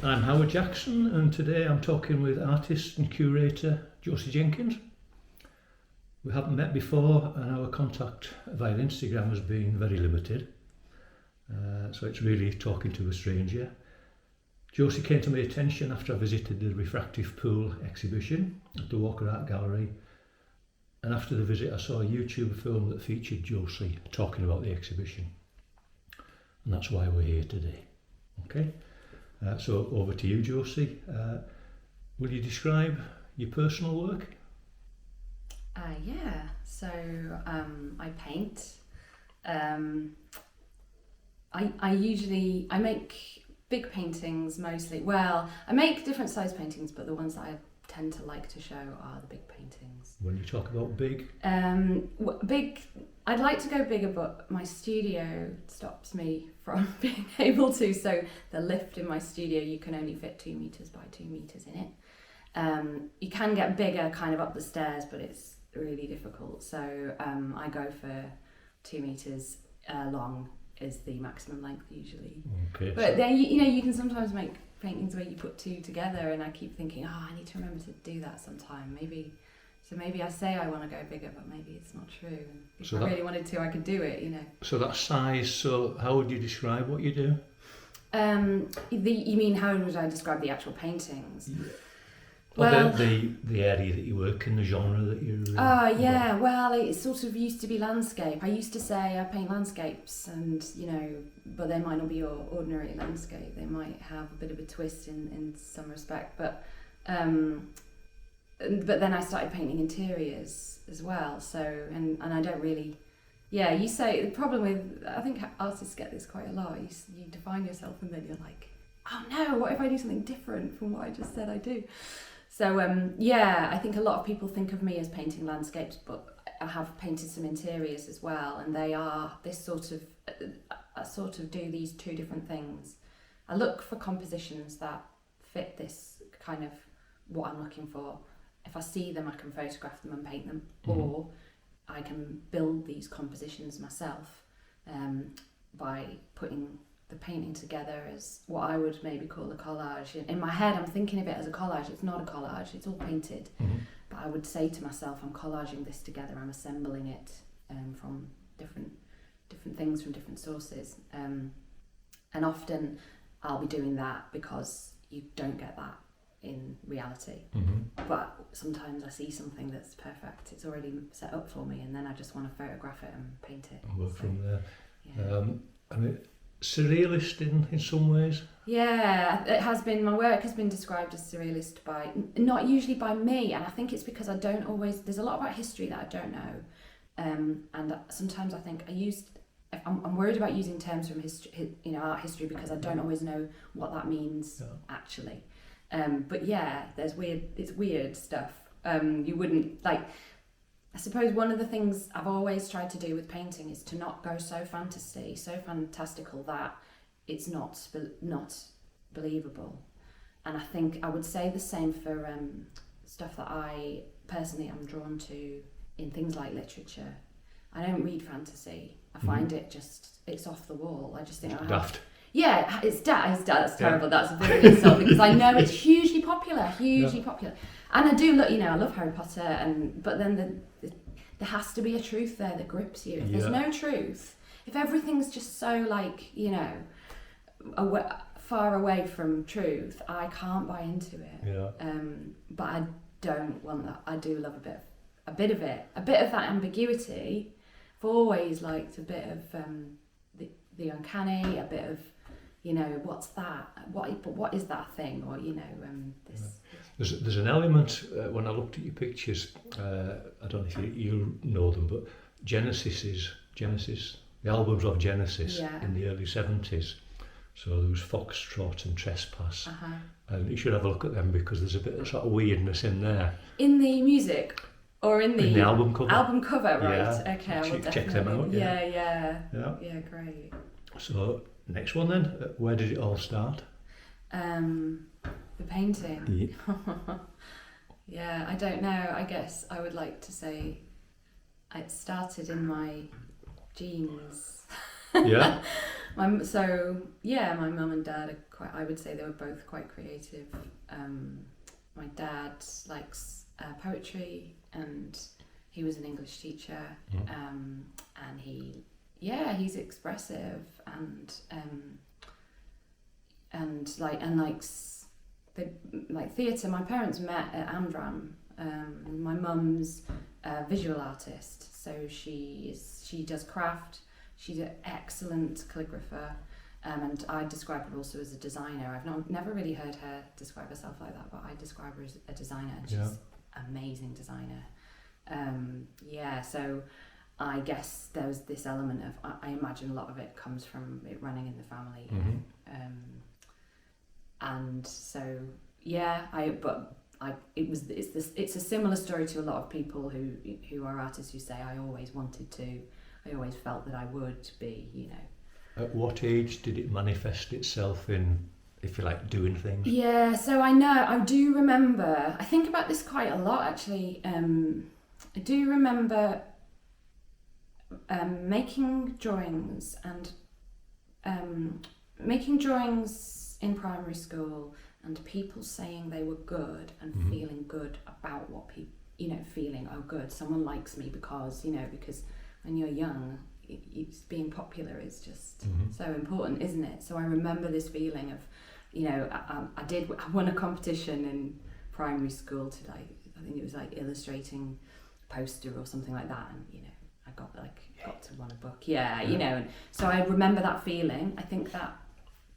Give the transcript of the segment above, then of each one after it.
I'm Howard Jackson, and today I'm talking with artist and curator Josie Jenkins. We haven't met before, and our contact via Instagram has been very limited, so it's really talking to a stranger. Josie came to my attention after I visited the Refractive Pool exhibition at the Walker Art Gallery, and after the visit I saw a YouTube film that featured Josie talking about the exhibition, and that's why we're here today. Okay. So over to you, Josie. Will you describe your personal work? So I paint. I make big paintings mostly. Well, I make different size paintings, but the ones that I tend to like to show are the big paintings. When you talk about big? Big. I'd like to go bigger, but my studio stops me from being able to. So the lift in my studio, you can only fit 2 meters by 2 meters in it. You can get bigger kind of up the stairs, but it's really difficult. So I go for 2 meters long is the maximum length usually. Okay. But then you can sometimes make paintings where you put two together, and I keep thinking, I need to remember to do that sometime. Maybe I say I want to go bigger, but maybe it's not true. If I really wanted to, I could do it, So that size, so how would you describe what you do? You mean how would I describe the actual paintings? Yeah. Well, the area that you work in, the genre that you... Well, it sort of used to be landscape. I used to say I paint landscapes, and, but they might not be your ordinary landscape. They might have a bit of a twist in some respect, but then I started painting interiors as well. So, and I don't really... Yeah, you say, the problem with... I think artists get this quite a lot. You define yourself and then you're like, oh no, what if I do something different from what I just said I do? So, I think a lot of people think of me as painting landscapes, but I have painted some interiors as well, and they are this sort of... I sort of do these two different things. I look for compositions that fit this kind of what I'm looking for. If I see them, I can photograph them and paint them, or I can build these compositions myself by putting the painting together as what I would maybe call a collage. In my head, I'm thinking of it as a collage. It's not a collage, it's all painted. But I would say to myself, I'm collaging this together, I'm assembling it from different things from different sources. And often I'll be doing that because you don't get that in reality. But sometimes I see something that's perfect, it's already set up for me, and then I just want to photograph it and paint it. And work from there. Yeah. Surrealist in some ways? Yeah, it has been. My work has been described as surrealist by, not usually by me, and I think it's because I don't always, there's a lot about history that I don't know, and sometimes I think I'm worried about using terms from history, art history, because I don't always know what that means actually. But yeah, it's weird stuff. You wouldn't, I suppose one of the things I've always tried to do with painting is to not go so fantastical that it's not believable. And I think I would say the same for stuff that I personally am drawn to in things like literature. I don't read fantasy. I find it's off the wall. I just think it's daft. Yeah, it's daft. That's terrible. That's a bit of an insult, because I know it's hugely popular. And I do look, I love Harry Potter, but then there has to be a truth there that grips you. If there's no truth, if everything's just so far away from truth, I can't buy into it. Yeah. But I don't want that. I do love a bit of that ambiguity. I've always liked a bit of the uncanny, a bit of, what's that? What is that thing? Or this. There's an element when I looked at your pictures. I don't know if you know them, but Genesis, the albums of Genesis in the early 70s. So there was Foxtrot and Trespass, and you should have a look at them, because there's a bit of sort of weirdness in there. In the music. Or in the album cover. Album cover, right? Yeah. Okay, I will definitely check them out. Yeah, great. So next one then, where did it all start? The painting. Yeah, I don't know. I guess I would like to say it started in my jeans. Yeah. My mum and dad are quite. I would say they were both quite creative. My dad likes poetry, and he was an English teacher. And he's expressive and likes theatre. My parents met at Amdram. My mum's a visual artist, so she does craft. She's an excellent calligrapher, and I describe her also as a designer. I've never really heard her describe herself like that, but I describe her as a designer, and she's an amazing designer. So I guess there's this element of, I imagine a lot of it comes from it running in the family, you know. And so it's a similar story to a lot of people who are artists who say I always felt that I would be, you know. At what age did it manifest itself in, if you like, doing things? Yeah, so I do remember, I think about this quite a lot actually. I do remember making drawings in primary school, and people saying they were good and feeling good about what people, you know, feeling, oh good, someone likes me because when you're young, being popular is just so important, isn't it? So I remember this feeling of, you know, I won a competition in primary school to I think it was illustrating a poster or something like that, and you know, I got to win a book, you know, and so I remember that feeling. I think that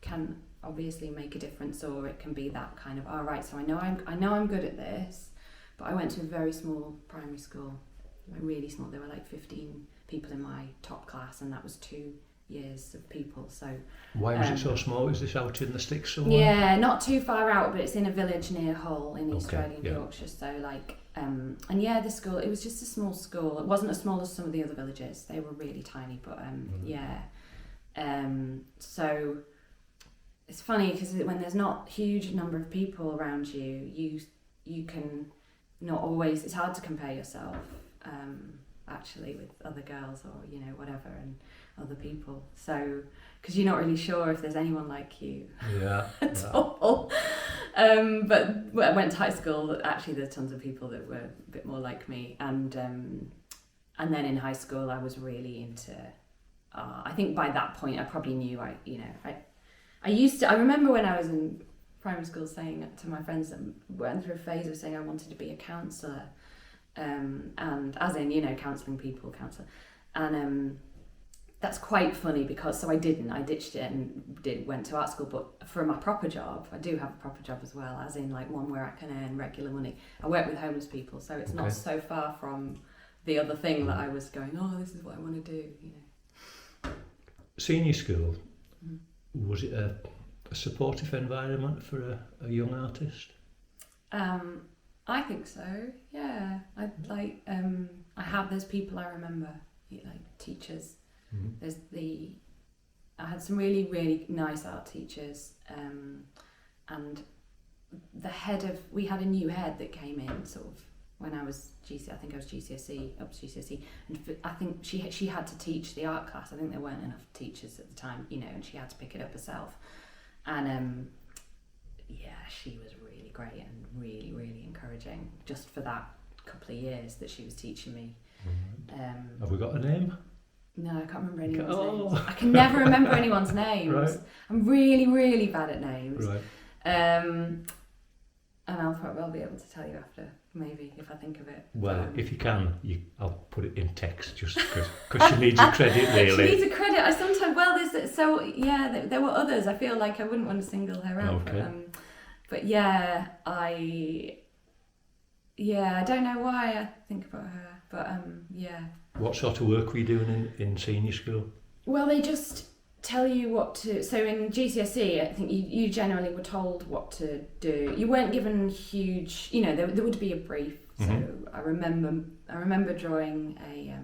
can obviously make a difference, or it can be that kind of, all right, so I know I'm good at this. But I went to a very small primary school, really small. There were 15 people in my top class, and that was 2 years of people. So why was it so small? Is this out in the sticks somewhere? Yeah, not too far out, but it's in a village near Hull in East Riding, Yorkshire. So the school, it was just a small school. It wasn't as small as some of the other villages. They were really tiny, but so it's funny because when there's not huge number of people around you, you can not always, it's hard to compare yourself actually with other girls or, you know, whatever, and other people. So, because you're not really sure if there's anyone like you at all. But I went to high school, actually there's tons of people that were a bit more like me. And then in high school I was really into, I think by that point I probably knew I remember when I was in primary school saying to my friends that went through a phase of saying I wanted to be a counsellor, and as in, you know, counselling people, and that's quite funny because I ditched it and went to art school, but for my proper job, I do have a proper job as well, as in one where I can earn regular money. I work with homeless people, so it's not so far from the other thing that I was going, oh, this is what I want to do, you know. Senior school, was it a supportive environment for a young artist? I think so, yeah. There's people I remember, teachers. I had some really, really nice art teachers, and we had a new head that came in sort of when I was I think I was GCSE, up to GCSE, and I think she had to teach the art class. I think there weren't enough teachers at the time, you know, and she had to pick it up herself. And she was really great and really, really encouraging just for that couple of years that she was teaching me. Have we got a name? No, I can't remember anyone's names. I can never remember anyone's names. Right. I'm really, really bad at names. Right. And I'll be able to tell you after, maybe, if I think of it. Well, if you can, I'll put it in text just because she needs a credit, really. She needs a credit. I sometimes, there were others. I feel like I wouldn't want to single her out. Okay. But I don't know why I think about her, but What sort of work were you doing in senior school? Well, they just tell you what to. So in GCSE, I think you generally were told what to do. You weren't given huge. You know, there would be a brief. So I remember drawing a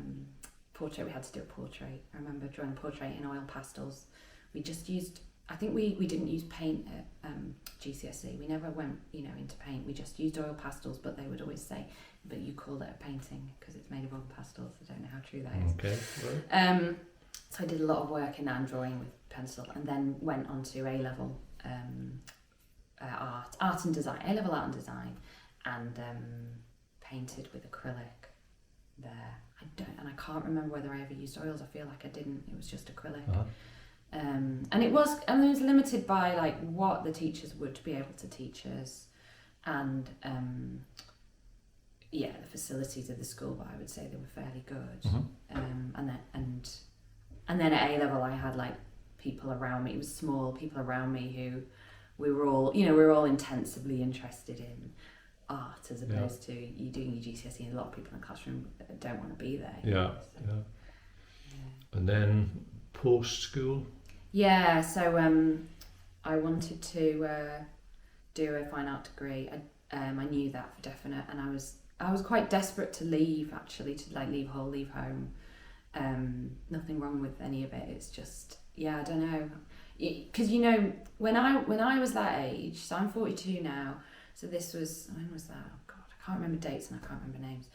portrait. We had to do a portrait. I remember drawing a portrait in oil pastels. We just used. I think we didn't use paint at GCSE. We never went, you know, into paint. We just used oil pastels, but they would always say, but you call it a painting because it's made of oil pastels. I don't know how true that is. Okay. So I did a lot of work in that and drawing with pencil, and then went on to A-level art and design, A-level art and design, and painted with acrylic there. I can't remember whether I ever used oils. I feel like I didn't. It was just acrylic. Uh-huh. And it was limited by like what the teachers would be able to teach us, and the facilities of the school. But I would say they were fairly good. Mm-hmm. And then at A-level I had like people around me. It was small people around me who we were all intensively interested in art, as opposed to you doing your GCSE, and a lot of people in the classroom don't want to be there. Yeah. And then post school. Yeah, so I wanted to do a fine art degree. I knew that for definite, and I was quite desperate to leave, actually, to like leave Hull, leave home. Nothing wrong with any of it. It's just, I don't know, because when I was that age, so I'm 42 now. So this was, when was that? Oh God, I can't remember dates and I can't remember names.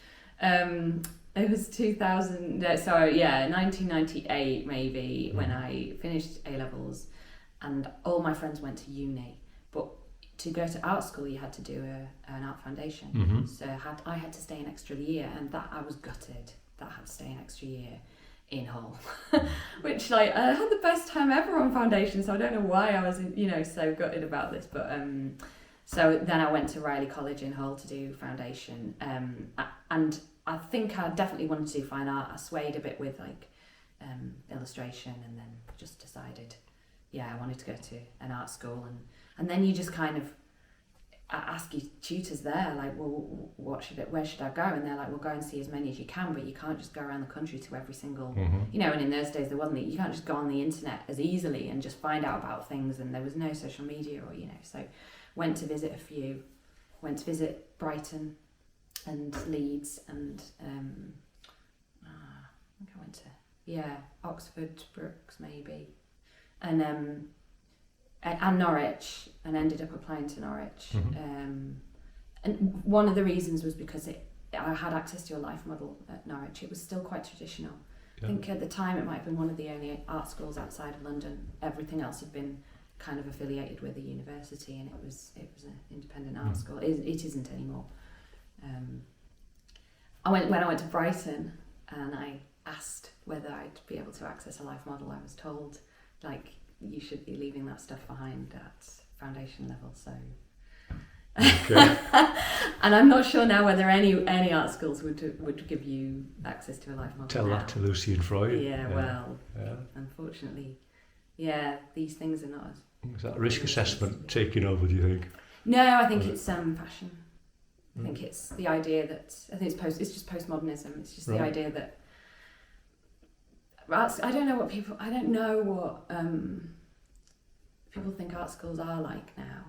It was 1998 maybe, when I finished A-levels, and all my friends went to uni. But to go to art school, you had to do an art foundation. Mm-hmm. So I had to stay an extra year, and that I was gutted that I had to stay an extra year in Hull. Which, like, I had the best time ever on foundation, so I don't know why I was, so gutted about this. But so then I went to Riley College in Hull to do foundation, and I think I definitely wanted to do fine art. I swayed a bit with like illustration, and then just decided, I wanted to go to an art school, and then you just kind of ask your tutors there, like, well, where should I go? And they're like, well, go and see as many as you can, but you can't just go around the country to every single, mm-hmm. And in those days there wasn't, you can't just go on the internet as easily and just find out about things, and there was no social media, or so went to visit a few, went to visit Brighton and Leeds, and I think I went to Oxford, Brookes maybe, and Norwich, and ended up applying to Norwich. Mm-hmm. And one of the reasons was because I had access to a life model at Norwich. It was still quite traditional. I think at the time it might have been one of the only art schools outside of London. Everything else had been kind of affiliated with a university, and it was an independent art school. It isn't anymore. When I went to Brighton and I asked whether I'd be able to access a life model, I was told, like, you should be leaving that stuff behind at foundation level. So, okay. And I'm not sure now whether any art schools would give you access to a life model. Tell now. that to Lucy and Freud. Well, unfortunately, these things are not as. Is that risk assessment taking over, do you think? No, I think it's fashion. I think it's the idea that it's just postmodernism. It's just the idea that I don't know what people think art schools are like now.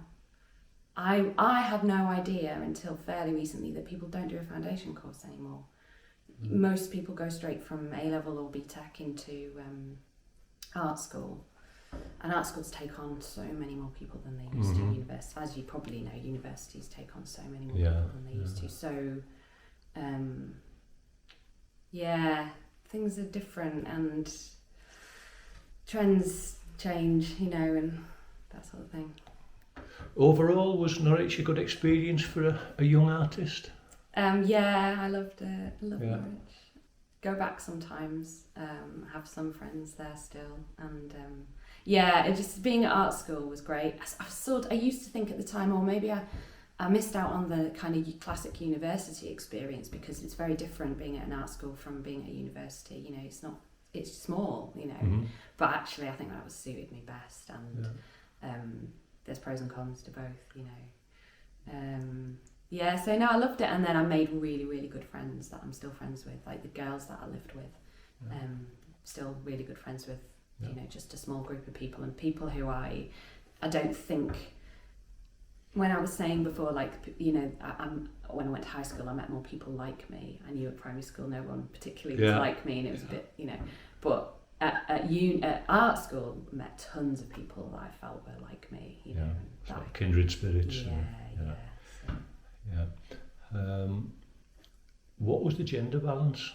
I had no idea until fairly recently that people don't do a foundation course anymore. Most people go straight from A-level or BTEC into art school. And art schools take on so many more people than they used to. Universities, as you probably know, universities take on so many more people than they used to. So, things are different, and trends change, and that sort of thing. Overall, was Norwich a good experience for a young artist? I loved it. I love Norwich. Go back sometimes. Have some friends there still, and it just being at art school was great. I used to think at the time, or maybe I missed out on the kind of classic university experience, because it's very different being at an art school from being at a university. It's small, but actually I think that was suited me best, and there's pros and cons to both, so no, I loved it, and then I made really, really good friends that I'm still friends with, like the girls that I lived with, still really good friends with, just a small group of people, and people who I don't think, when I was saying before, like, when I went to high school I met more people like me. I knew at primary school no one particularly was like me, and it was a bit, but at art school I met tons of people that I felt were like me, sort of kindred spirits. What was the gender balance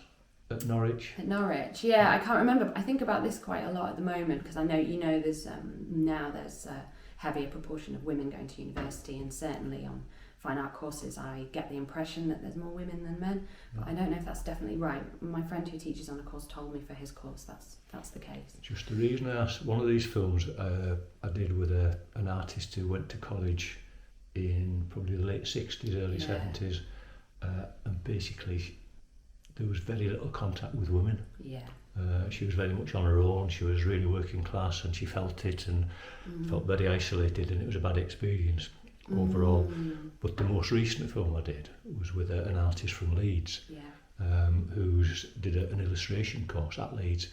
at Norwich? At Norwich, yeah, I can't remember. I think about this quite a lot at the moment because I know, there's now there's a heavier proportion of women going to university, and certainly on fine art courses I get the impression that there's more women than men, but I don't know if that's definitely right. My friend who teaches on a course told me for his course that's the case. Just the reason I asked, one of these films I did with an artist who went to college in probably the late 60s, early 70s, and basically there was very little contact with women. Yeah. She was very much on her own, she was really working class, and she felt it and felt very isolated, and it was a bad experience overall. But the most recent film I did was with an artist from Leeds, who did an illustration course at Leeds,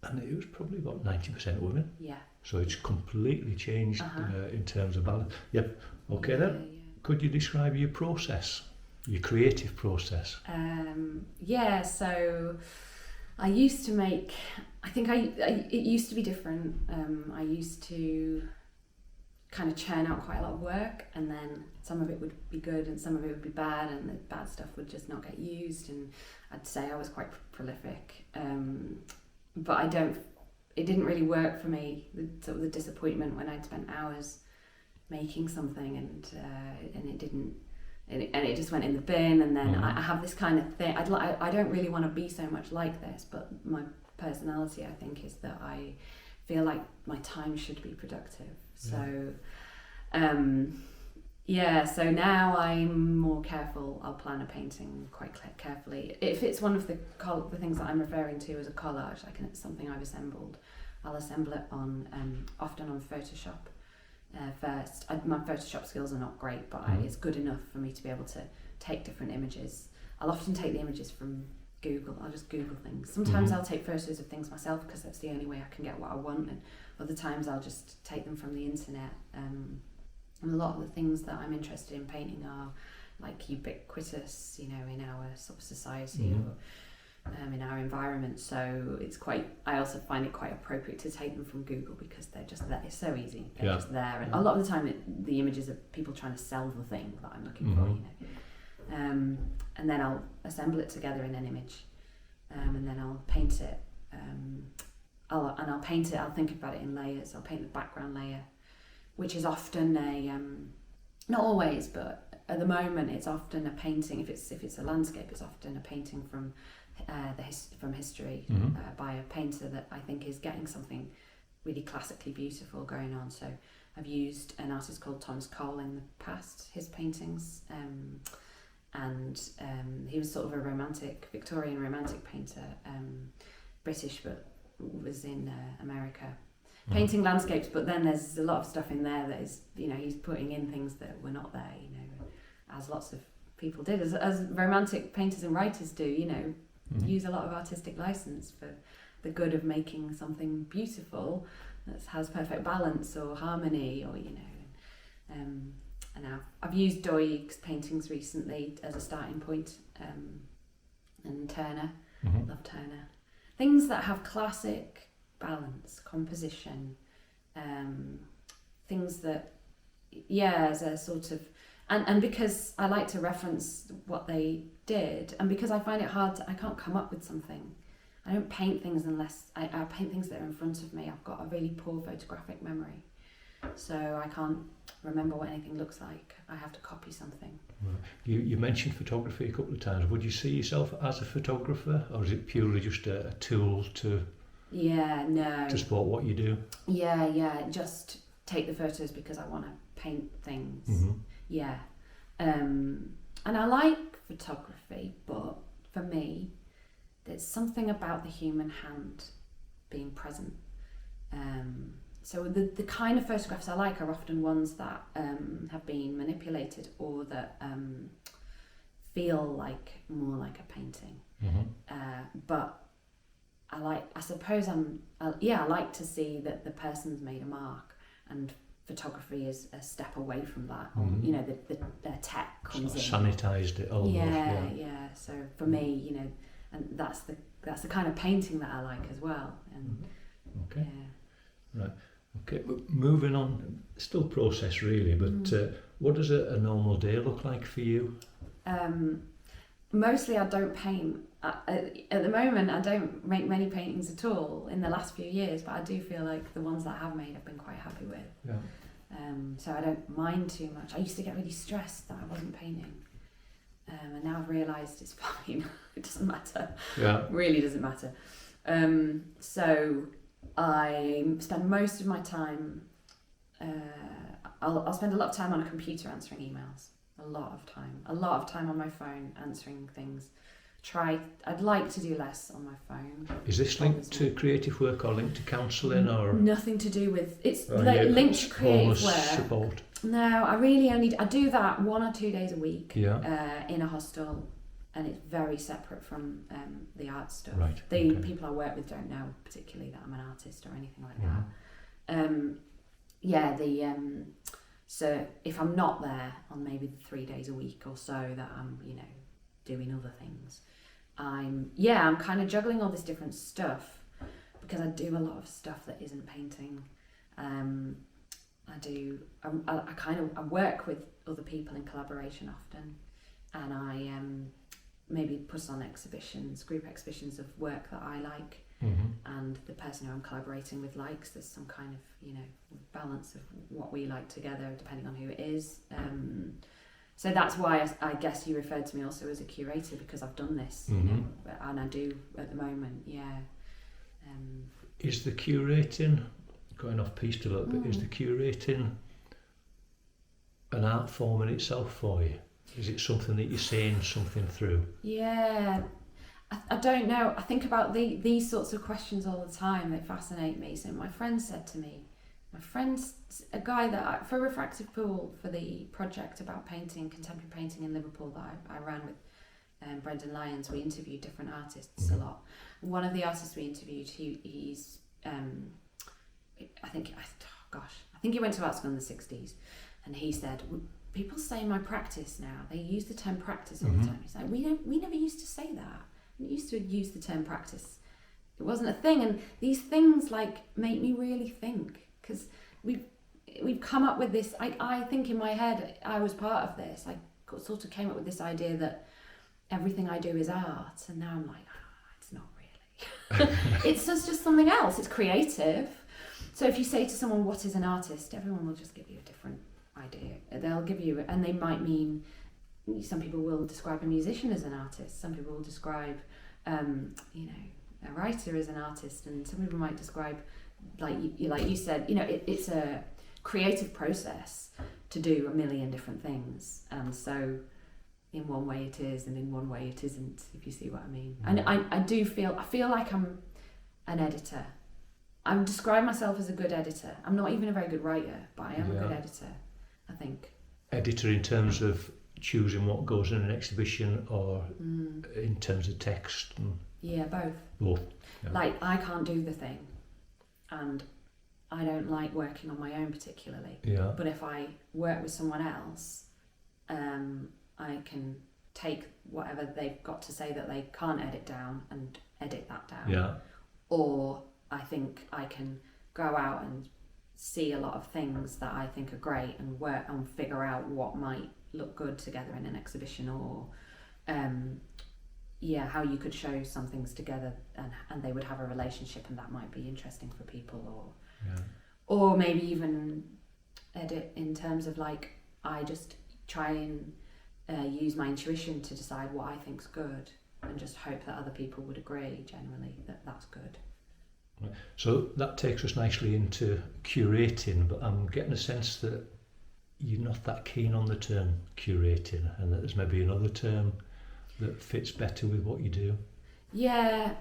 and it was probably about 90% women. Yeah. So it's completely changed in terms of balance. Yep. Okay then. Yeah. Could you describe your process, your creative process? So I used to make. I think it used to be different. I used to kind of churn out quite a lot of work, and then some of it would be good and some of it would be bad, and the bad stuff would just not get used, and I'd say I was quite prolific, but it didn't really work for me, the disappointment when I'd spent hours making something and it didn't, and it just went in the bin, and then I have this kind of thing, I don't really want to be so much like this, but my personality, I think, is that I feel like my time should be productive. So so now I'm more careful. I'll plan a painting quite carefully. If it's one of the things that I'm referring to as a collage, like it's something I've assembled, I'll assemble it often on Photoshop first. My Photoshop skills are not great, but it's good enough for me to be able to take different images. I'll often take the images from Google. I'll just Google things. Sometimes I'll take photos of things myself because that's the only way I can get what I want, and other times I'll just take them from the internet. And a lot of the things that I'm interested in painting are like ubiquitous, in our sort of society or in our environment. So I also find it quite appropriate to take them from Google because they're just there. It's so easy. They're just there. And a lot of the time the images are people trying to sell the thing that I'm looking for, and then I'll assemble it together in an image, and then I'll paint it. I'll paint it. I'll think about it in layers. I'll paint the background layer, which is often not always, but at the moment it's often a painting. If it's a landscape, it's often a painting from from history by a painter that I think is getting something really classically beautiful going on. So I've used an artist called Thomas Cole in the past. His paintings. And he was sort of a Victorian romantic painter, British, but was in America, painting landscapes. But then there's a lot of stuff in there that is, he's putting in things that were not there, as lots of people did, as romantic painters and writers do, use a lot of artistic license for the good of making something beautiful that has perfect balance or harmony, or and I've used Doig's paintings recently as a starting point, and Turner, love Turner. Things that have classic balance, composition, things that, as a sort of, and because I like to reference what they did, and because I find it hard, I can't come up with something. I don't paint things unless, I paint things that are in front of me. I've got a really poor photographic memory. So I can't remember what anything looks like. I have to copy something. Right. You mentioned photography a couple of times. Would you see yourself as a photographer, or is it purely just a tool to support what you do? Just take the photos because I want to paint things. And I like photography, but for me there's something about the human hand being present. So the kind of photographs I like are often ones that have been manipulated, or that feel more like a painting. But I like to see that the person's made a mark, and photography is a step away from that. The tech comes in. Sanitized it almost. So for me, and that's the kind of painting that I like as well. And okay. Right. Okay, moving on, still process really, but what does a normal day look like for you? mostly I don't paint. At the moment, I don't make many paintings at all in the last few years, but I do feel like the ones that I have made I've been quite happy with. Yeah. So I don't mind too much. I used to get really stressed that I wasn't painting. And now I've realised it's fine. It doesn't matter. Yeah. It really doesn't matter. So I spend most of my time, I'll spend a lot of time on a computer answering emails. A lot of time on my phone answering things. I'd like to do less on my phone. Is this linked to creative work or linked to counselling or? Nothing to do with, it's linked to creative work. Support. No, I do that 1 or 2 days a week. Yeah. In a hostel, and it's very separate from the art stuff. Right. The people I work with don't know particularly that I'm an artist or anything like that. So if I'm not there on maybe the 3 days a week or so that I'm, doing other things, I'm kind of juggling all this different stuff because I do a lot of stuff that isn't painting. I work with other people in collaboration often, and I maybe put on group exhibitions of work that I like, and the person who I'm collaborating with likes. There's some kind of balance of what we like together depending on who it is. So that's why I guess you referred to me also as a curator, because I've done this, and I do at the moment. Yeah. Is the curating, going off piste a little bit, is the curating an art form in itself for you? Is it something that you're seeing something through? Yeah, I don't know. I think about these sorts of questions all the time. They fascinate me. So my friend said to me, a guy that for Refractive Pool, for the project about contemporary painting in Liverpool that I ran with Brendan Lyons, we interviewed different artists a lot. One of the artists we interviewed, he's I think he went to art school in the 60s, and he said, people say my practice now, they use the term practice all the time. He's like, we never used to say that. We used to use the term practice. It wasn't a thing, and these things make me really think, because we've come up with this. I think in my head I was part of this. I sort of came up with this idea that everything I do is art, and now I'm like, it's not really. It's just something else. It's creative. So if you say to someone, what is an artist, everyone will just give you a different idea. They'll give you, and they might mean, some people will describe a musician as an artist, some people will describe a writer as an artist, and some people might describe, like you said, it's a creative process to do a million different things, and so in one way it is, and in one way it isn't, if you see what I mean. And I feel like I'm an editor. I describe myself as a good editor. I'm not even a very good writer, but I am a good editor, I think. Editor in terms of choosing what goes in an exhibition, or in terms of text? Yeah, both. Both. Yeah. Like, I can't do the thing, and I don't like working on my own particularly. Yeah. But if I work with someone else, I can take whatever they've got to say that they can't edit down and edit that down. Yeah. Or I think I can go out and see a lot of things that I think are great and work and figure out what might look good together in an exhibition, or how you could show some things together and they would have a relationship, and that might be interesting for people, or maybe even edit in terms of I just try and use my intuition to decide what I think's good, and just hope that other people would agree generally that that's good. So that takes us nicely into curating, but I'm getting a sense that you're not that keen on the term curating, and that there's maybe another term that fits better with what you do. Yeah,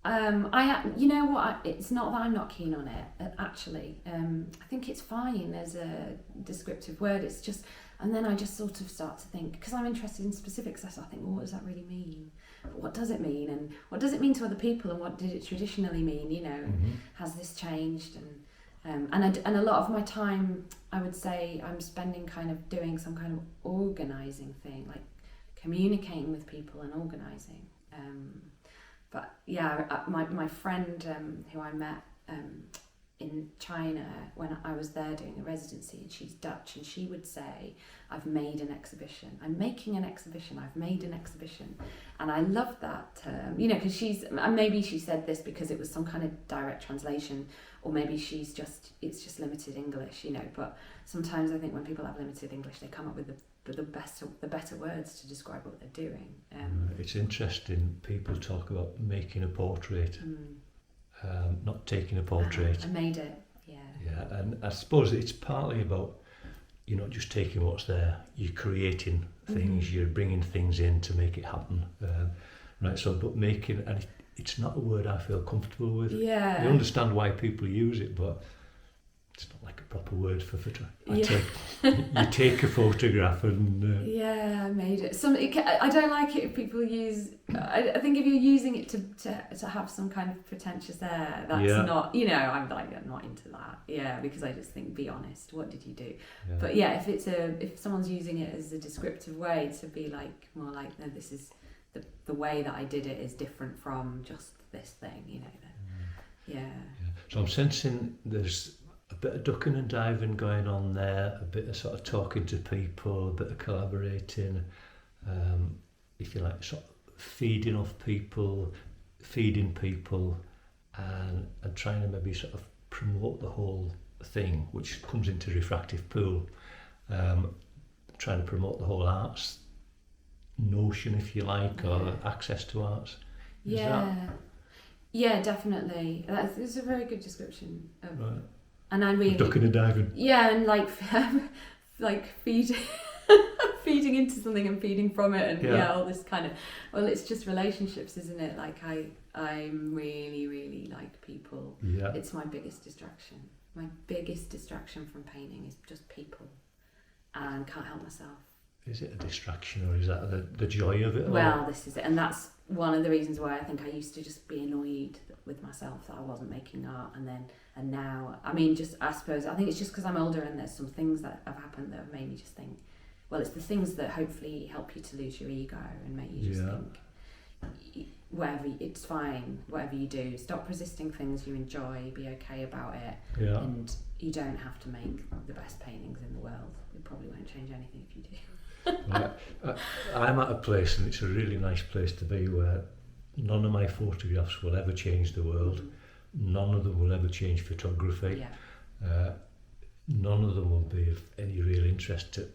it's not that I'm not keen on it, actually. I think it's fine as a descriptive word. It's just, and then I just sort of start to think, because I'm interested in specifics, I think, well, what does that really mean? What does it mean, and what does it mean to other people, and what did it traditionally mean? Has this changed? And a lot of my time, I would say, I'm spending kind of doing some kind of organising thing, like communicating with people and organising. But yeah, my friend who I met in China when I was there doing a residency, and she's Dutch, and she would say, I've made an exhibition, I'm making an exhibition, I've made an exhibition. And I love that term, you know, because maybe she said this because it was some kind of direct translation, or maybe it's just limited English, you know, but sometimes I think when people have limited English, they come up with the better words to describe what they're doing. It's interesting, people talk about making a portrait. Not taking a portrait. I made it, yeah. Yeah, and I suppose it's partly about, you're not just taking what's there, you're creating things, you're bringing things in to make it happen. Right, so, but making, and it's not a word I feel comfortable with. Yeah. I understand why people use it, but it's not like a proper word for photography. You take a photograph and... Yeah, I made it. I don't like it if people use... I think if you're using it to have some kind of pretentious air, that's not... You know, I'm not into that. Yeah, because I just think, be honest, what did you do? Yeah. But yeah, if someone's using it as a descriptive way to be like, more like, no, this is... The way that I did it is different from just this thing, you know. Yeah. So I'm sensing there's a bit of ducking and diving going on there, a bit of sort of talking to people, a bit of collaborating, if you like, sort of feeding people, and trying to maybe sort of promote the whole thing, which comes into Refractive Pool, trying to promote the whole arts notion, if you like, or access to arts. Yeah, definitely. That's a very good description. Right. And I really... Ducking and diving. Yeah, and like feeding into something and feeding from it, and all this kind of... Well, it's just relationships, isn't it? Like I really, really like people. Yeah. It's my biggest distraction. My biggest distraction from painting is just people, and can't help myself. Is it a distraction, or is that the joy of it? Well, this is it, and that's one of the reasons why I think I used to just be annoyed with myself that I wasn't making art, and now, I mean, I think it's just because I'm older and there's some things that have happened that have made me just think, well, it's the things that hopefully help you to lose your ego and make you just think, it's fine, whatever you do, stop resisting things you enjoy, be okay about it, and you don't have to make the best paintings in the world. It probably won't change anything if you do. Right. I'm at a place, and it's a really nice place to be, where none of my photographs will ever change the world. None of them will ever change photography. None of them will be of any real interest to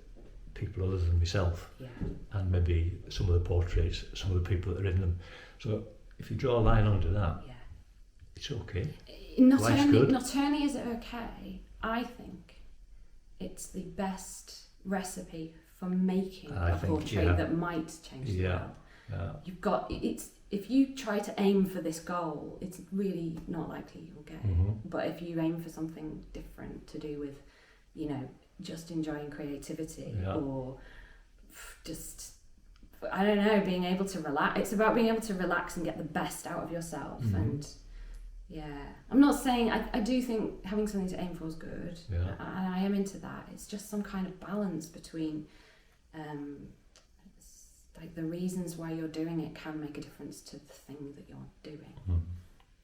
people other than myself, and maybe some of the portraits, some of the people that are in them. So if you draw a line under that, it's okay. Not only is it okay, I think it's the best recipe for making a portrait that might change the world. You've got if you try to aim for this goal, it's really not likely you'll get it. But if you aim for something different to do with, you know, just enjoying creativity, or just, I don't know, being able to relax. It's about being able to relax and get the best out of yourself. And I'm not saying, I do think having something to aim for is good. I am into that. It's just some kind of balance between like the reasons why you're doing it can make a difference to the thing that you're doing.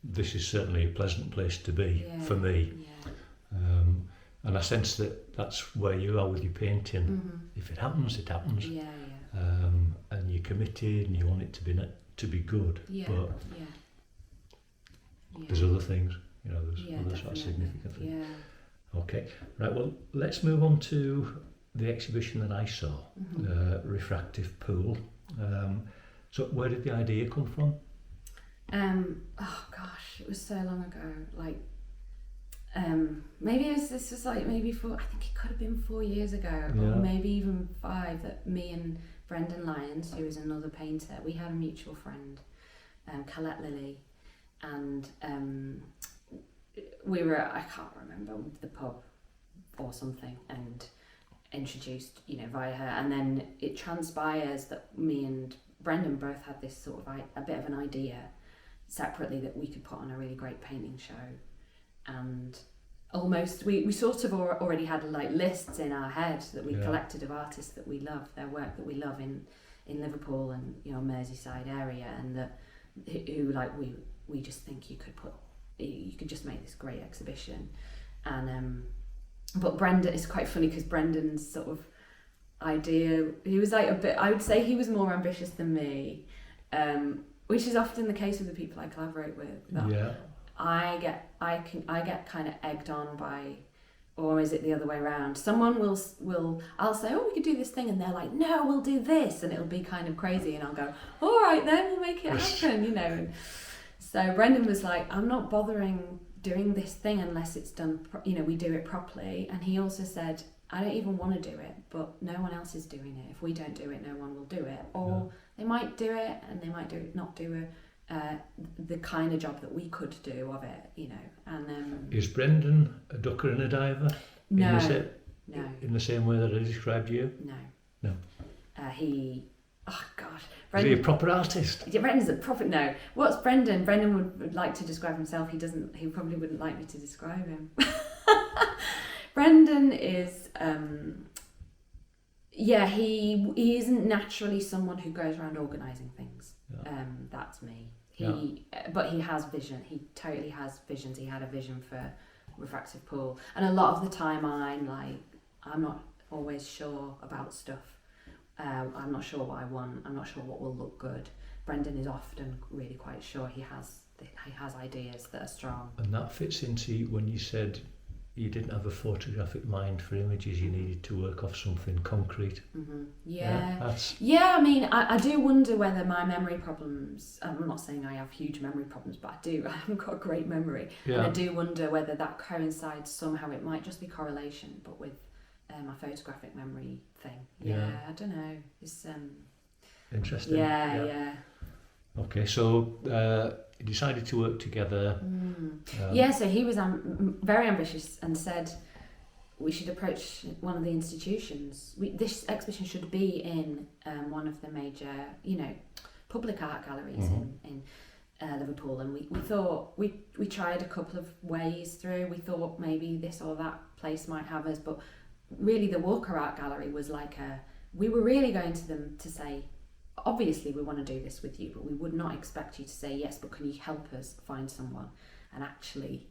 This is certainly a pleasant place to be for me. And I sense that that's where you are with your painting. If it happens, it happens. And you're committed and you want it to be good. But there's other things, you know, there's other sort of significant things. Okay, right, well, let's move on to the exhibition that I saw, Refractive Pool. So where did the idea come from? Oh gosh, it was so long ago. Like, maybe this was like maybe I think it could have been 4 years ago, or maybe even 5. That me and Brendan Lyons, who is another painter, we had a mutual friend, Colette Lilly, and we were, I can't remember, the pub or something, and introduced, you know, via her, and then it transpires that me and Brendan both had this sort of a bit of an idea separately that we could put on a really great painting show, and almost we sort of already had like lists in our head that we collected of artists that we love, their work that we love in Liverpool and, you know, Merseyside area, and that who like we just think you could put you could just make this great exhibition. And but Brendan, it's quite funny because Brendan's sort of idea, he was like a bit, I would say he was more ambitious than me, which is often the case with the people I collaborate with. Yeah. I get kind of egged on by, or is it the other way around? Someone I'll say, oh, we could do this thing, and they're like, no, we'll do this, and it'll be kind of crazy, and I'll go, all right then, we'll make it happen, you know. And so Brendan was like, I'm not bothering doing this thing unless it's done, we do it properly. And he also said, I don't even want to do it, but no one else is doing it. If we don't do it, no one will do it. Or they might do it, and they might not do the kind of job that we could do of it, And is Brendan a ducker and a diver? No. No. In the same way that I described you? No. Oh gosh. Is he a proper artist? Yeah, Brendan's a proper, no. What's Brendan? Brendan would like to describe himself. He probably wouldn't like me to describe him. Brendan is, he isn't naturally someone who goes around organising things. Yeah. That's me. But he has vision. He totally has visions. He had a vision for Refractive Pool. And a lot of the time I'm not always sure about stuff. I'm not sure what I want. I'm not sure what will look good. Brendan is often really quite sure. He has ideas that are strong. And that fits into when you said you didn't have a photographic mind for images. You needed to work off something concrete. Mm-hmm. Yeah. I mean, I do wonder whether my memory problems. I'm not saying I have huge memory problems, but I do. I haven't got a great memory, and I do wonder whether that coincides somehow. It might just be correlation, but with my photographic memory thing. Yeah, I don't know. It's interesting. Yeah. Okay, so you decided to work together. So he was very ambitious and said we should approach one of the institutions. This exhibition should be in one of the major, public art galleries in Liverpool. And we thought we tried a couple of ways through. We thought maybe this or that place might have us, but really the Walker Art Gallery was we were really going to them to say, obviously we want to do this with you, but we would not expect you to say yes, but can you help us find someone? And actually,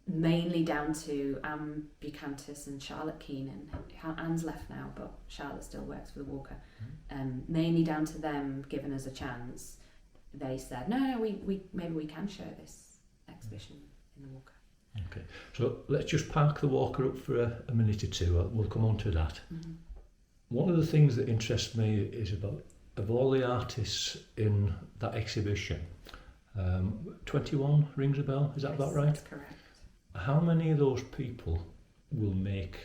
mainly down to Anne Buchanan and Charlotte Keenan. Anne's left now, but Charlotte still works for the Walker. Mainly down to them giving us a chance. They said, no, we maybe we can show this exhibition in the Walker. Okay, so let's just park the Walker up for a minute or two. We'll come on to that. Mm-hmm. One of the things that interests me is of all the artists in that exhibition, 21 rings a bell, is that about right? That's correct. How many of those people will make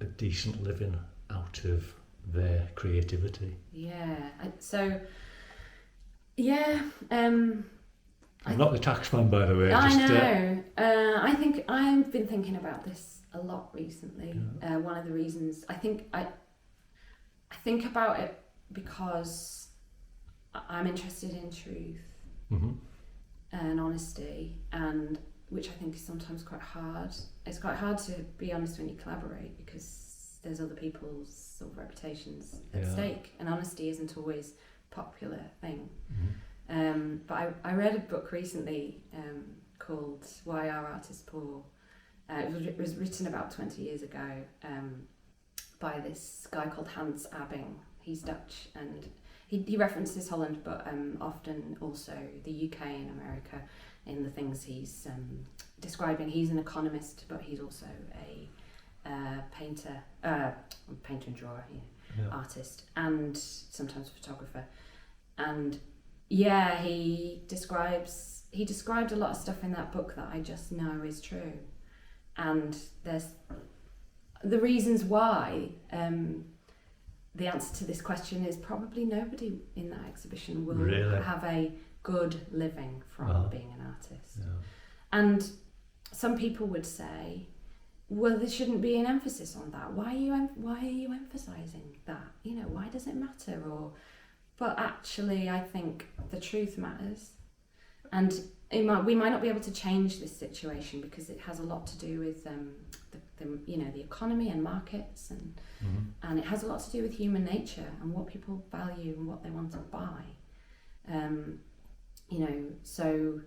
a decent living out of their creativity? I'm not the taxman, by the way. I know. I think I've been thinking about this a lot recently. Yeah. One of the reasons I think about it because I'm interested in truth and honesty, and which I think is sometimes quite hard. It's quite hard to be honest when you collaborate because there's other people's sort of reputations at stake, and honesty isn't always a popular thing. But I read a book recently called Why Are Artists Poor? It was written about 20 years ago by this guy called Hans Abing. He's Dutch, and he references Holland, but often also the UK and America in the things he's describing. He's an economist, but he's also a painter and drawer, artist, and sometimes a photographer. And he described a lot of stuff in that book that I just know is true. And there's the reasons why. The answer to this question is probably nobody in that exhibition will have a good living from being an artist. Yeah. And some people would say, well, there shouldn't be an emphasis on that. Why are you emphasizing that? Why does it matter? But actually, I think the truth matters, and we might not be able to change this situation because it has a lot to do with the economy and markets, and it has a lot to do with human nature and what people value and what they want to buy. So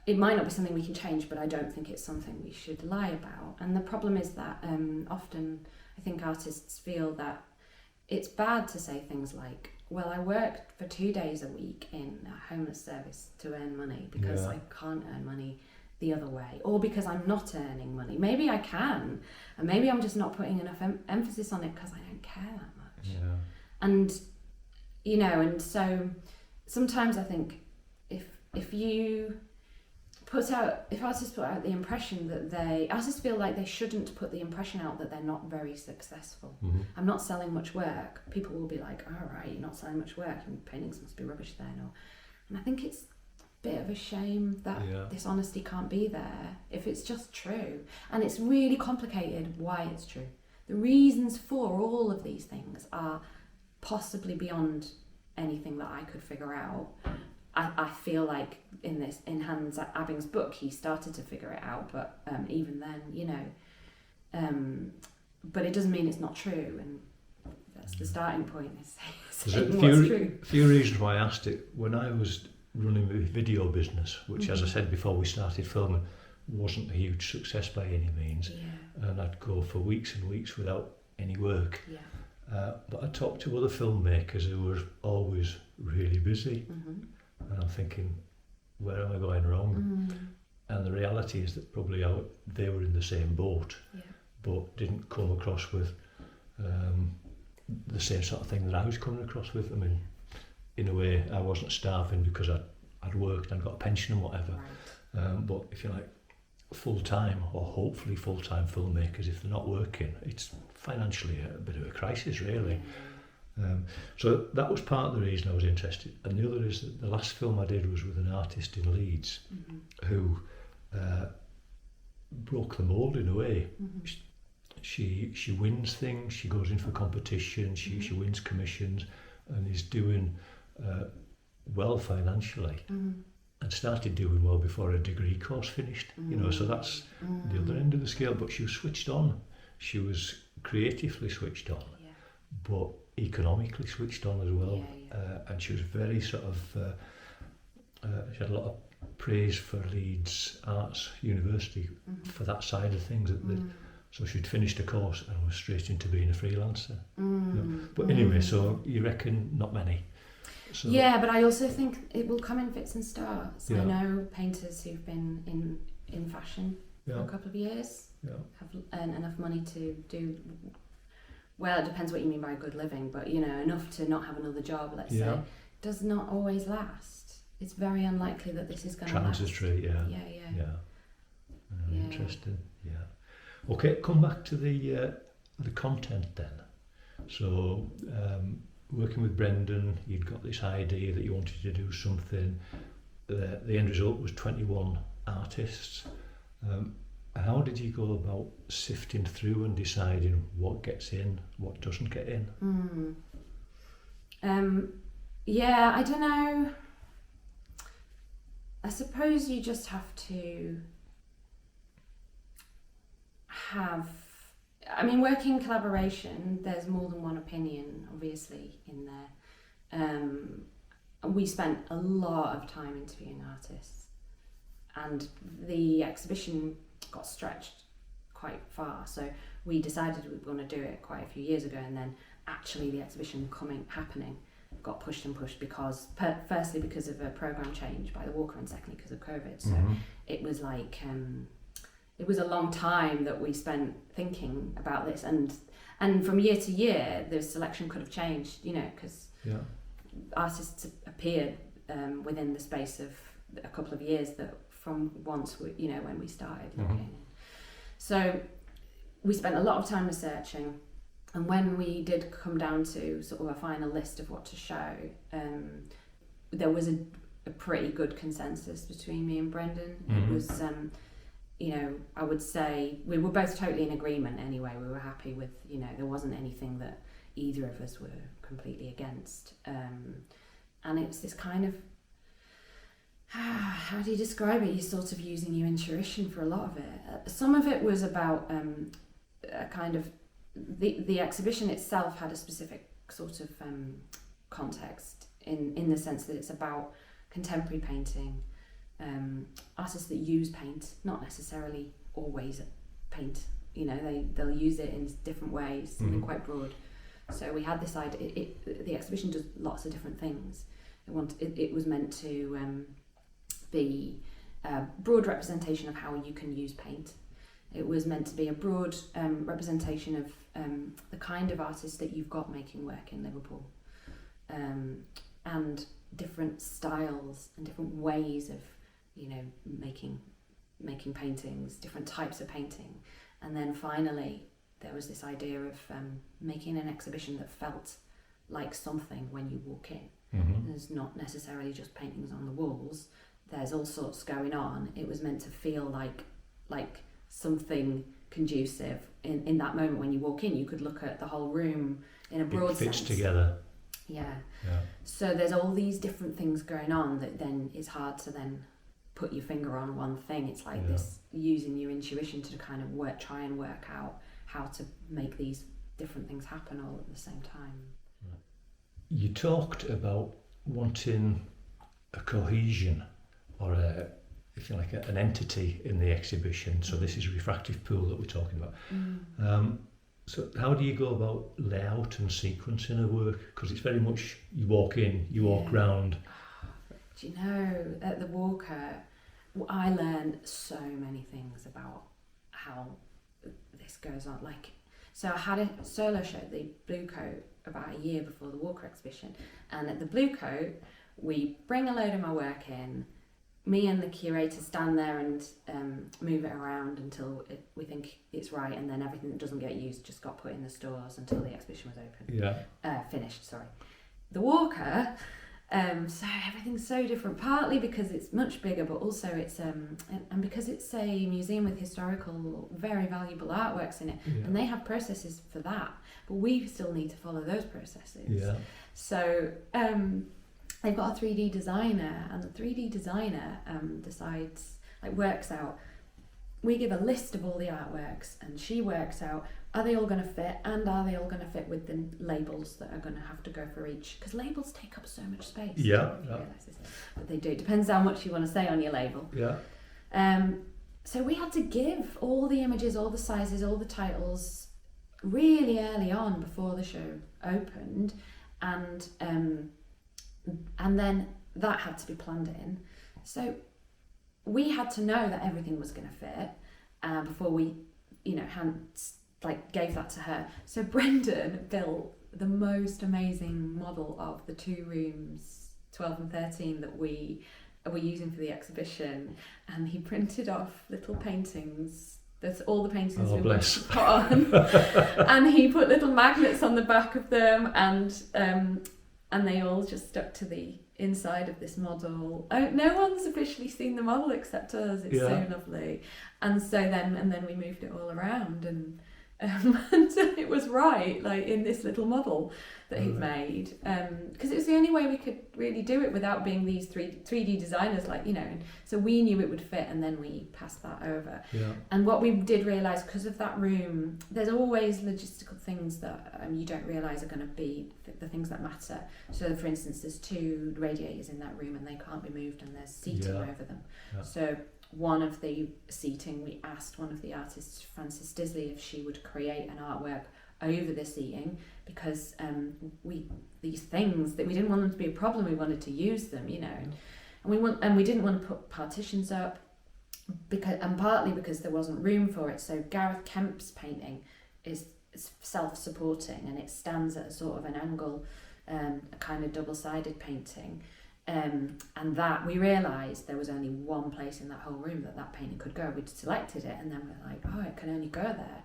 it might not be something we can change, but I don't think it's something we should lie about. And the problem is that often I think artists feel that it's bad to say things like, well, I worked for 2 days a week in a homeless service to earn money because I can't earn money the other way, or because I'm not earning money. Maybe I can, and maybe I'm just not putting enough emphasis on it because I don't care that much. Yeah. And, you know, and so sometimes I think if artists put out the impression that artists feel like they shouldn't put the impression out that they're not very successful. Mm-hmm. I'm not selling much work. People will be like, all right, you're not selling much work, and paintings must be rubbish then. And I think it's a bit of a shame that this honesty can't be there if it's just true. And it's really complicated why it's true. The reasons for all of these things are possibly beyond anything that I could figure out. I feel like in Hans Abbing's book, he started to figure it out, but even then, you know, but it doesn't mean it's not true, and that's the starting point. Is saying what's true. A few reasons why I asked it. When I was running the video business, which, as I said before we started filming, wasn't a huge success by any means, and I'd go for weeks and weeks without any work. But I talked to other filmmakers who were always really busy. And I'm thinking, where am I going wrong? And the reality is that probably they were in the same boat, but didn't come across with the same sort of thing that I was coming across with. I mean, in a way, I wasn't starving because I'd worked and got a pension and whatever. But if you like, full-time or hopefully full-time filmmakers, if they're not working, it's financially a bit of a crisis, really. So that was part of the reason I was interested. And the other is that the last film I did was with an artist in Leeds who broke the mould in a way. She wins things, she goes in for competition, she wins commissions, and is doing well financially, and started doing well before her degree course finished. You know, so that's the other end of the scale. But she was switched on. She was creatively switched on, but economically switched on as well. And she was very sort of she had a lot of praise for Leeds Arts University for that side of things. So she'd finished a course and was straight into being a freelancer. You know? But anyway, so you reckon not many? So, but I also think it will come in fits and starts. I know painters who've been in fashion for a couple of years have earned enough money to do, well, it depends what you mean by good living, but you know, enough to not have another job, let's say, does not always last. It's very unlikely that this is going to last. Transitory, interesting, Okay, come back to the content then. So, working with Brendan, you'd got this idea that you wanted to do something. The end result was 21 artists. How did you go about sifting through and deciding what gets in, what doesn't get in? I don't know. I suppose you just have to working in collaboration, there's more than one opinion, obviously, in there. We spent a lot of time interviewing artists, and the exhibition got stretched quite far, so we decided we were going to do it quite a few years ago, and then actually the exhibition happening got pushed and pushed because firstly because of a programme change by the Walker, and secondly because of COVID. So it was like it was a long time that we spent thinking about this, and from year to year the selection could have changed, you know, because artists appeared within the space of a couple of years that from once when we started looking. So we spent a lot of time researching, and when we did come down to sort of a final list of what to show, there was a pretty good consensus between me and Brendan. It was I would say we were both totally in agreement anyway. We were happy with, there wasn't anything that either of us were completely against. And it's this kind of, how do you describe it? You're sort of using your intuition for a lot of it. Some of it was about a kind of, the exhibition itself had a specific sort of context in the sense that it's about contemporary painting, artists that use paint, not necessarily always paint. You know, they'll use it in different ways, something quite broad. So we had this idea. The exhibition does lots of different things. It was meant to be a broad representation of how you can use paint. It was meant to be a broad representation of the kind of artists that you've got making work in Liverpool, and different styles and different ways of, you know, making paintings, different types of painting. And then finally there was this idea of making an exhibition that felt like something when you walk in. There's not necessarily just paintings on the walls, there's all sorts going on. It was meant to feel like something conducive in that moment when you walk in. You could look at the whole room in a broad sense. It fits together. Yeah. So there's all these different things going on that then it's hard to then put your finger on one thing. It's like this, using your intuition to kind of try and work out how to make these different things happen all at the same time. You talked about wanting a cohesion, or if you like, an entity in the exhibition. So this is Refractive Pool that we're talking about. So how do you go about layout and sequencing of work? Because it's very much, you walk in, you walk round. Do you know, at the Walker, I learned so many things about how this goes on. Like, so I had a solo show at the Blue Coat about a year before the Walker exhibition, and at the Blue Coat we bring a load of my work in. Me and the curator stand there and move it around until we think it's right, and then everything that doesn't get used just got put in the stores until the exhibition was open. Finished, sorry. The Walker, so everything's so different, partly because it's much bigger, but also it's and because it's a museum with historical, very valuable artworks in it, and they have processes for that, but we still need to follow those processes. So they've got a 3D designer, and the 3D designer decides, like, works out. We give a list of all the artworks, and she works out, are they all going to fit, and are they all going to fit with the labels that are going to have to go for each? Because labels take up so much space. But they do. It depends how much you want to say on your label. So we had to give all the images, all the sizes, all the titles really early on before the show opened, and then that had to be planned in. So we had to know that everything was going to fit before we, gave that to her. So Brendan built the most amazing model of the 2 rooms, 12 and 13, that we were using for the exhibition, and he printed off little paintings. That's all the paintings we wanted to put on, and he put little magnets on the back of them, and they all just stuck to the inside of this model. No one's officially seen the model except us. It's so lovely. And so then we moved it all around, and it was right, like, in this little model that he'd made, because it was the only way we could really do it without being these 3D designers, like, you know. So we knew it would fit, and then we passed that over. And what we did realise, because of that room, there's always logistical things that you don't realise are going to be the things that matter. So for instance, there's 2 radiators in that room, and they can't be moved, and there's seating over them. So one of the seating, we asked one of the artists, Frances Disley, if she would create an artwork over the seating, because these things that we didn't want them to be a problem, we wanted to use them, you know. And we didn't want to put partitions up, partly because there wasn't room for it. So Gareth Kemp's painting is self-supporting, and it stands at a sort of an angle, a kind of double-sided painting. And that we realised there was only one place in that whole room that painting could go. We'd selected it, and then we're like, oh, it can only go there.